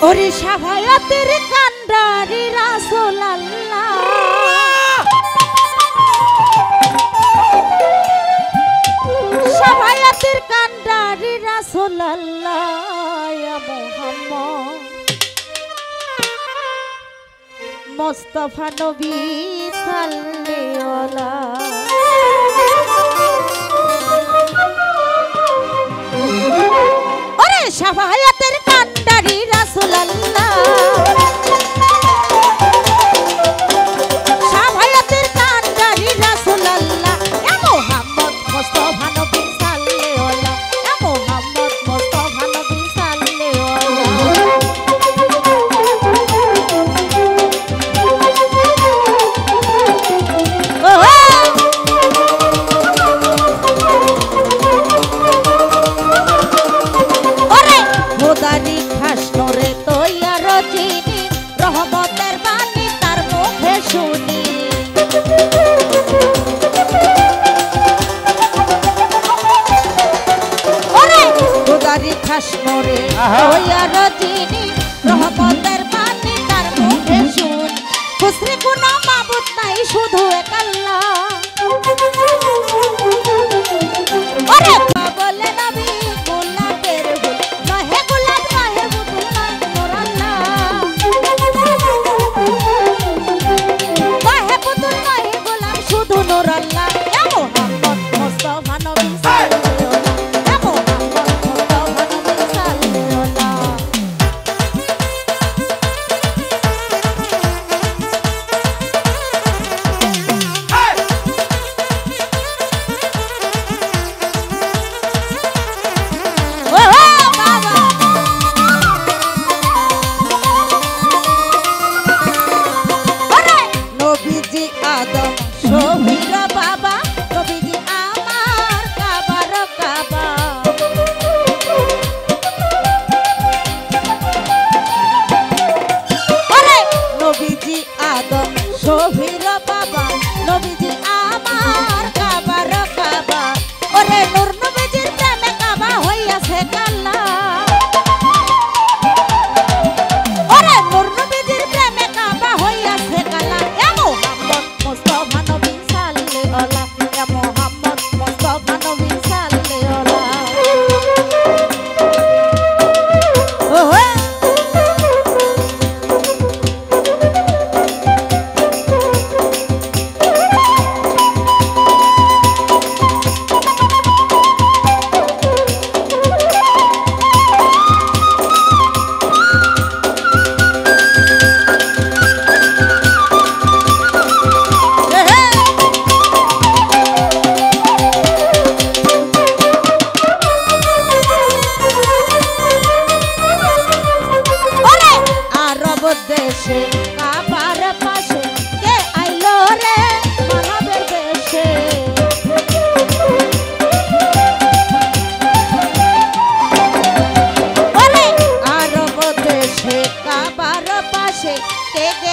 ওরে সাফায়াতের কান্ডারি রাসূলুল্লাহ সাফায়াতের কান্ডারি রাসূলুল্লাহ ইয়া মুহাম্মদ মুস্তাফা নবী সাল্লাল্লাহু ওরে সাফায়াতের কান্ডারি রাসূলুল্লাহ সাফায়াতের কান্ডারি রাসূলুল্লাহ ইয়া মুহাম্মদ মুস্তাফা নবী সাল্লাল্লাহু ইয়া মুহাম্মদ মুস্তাফা নবী খাসনরে ওয়া রজিনি রহমতের বাণী তার মুখে শুন খুশরি কোনো মাবুদ নাই শুধু এক আল্লাহ ওরে বলে নবী গোলাপের ফুল নহে গোলাপ নহে বুতুল নূর আল্লাহ নহে বুতুল নহে গোলাপ শুধু নূর আল্লাহ ইয়া মুহাম্মদ মুস্তাফা নবী के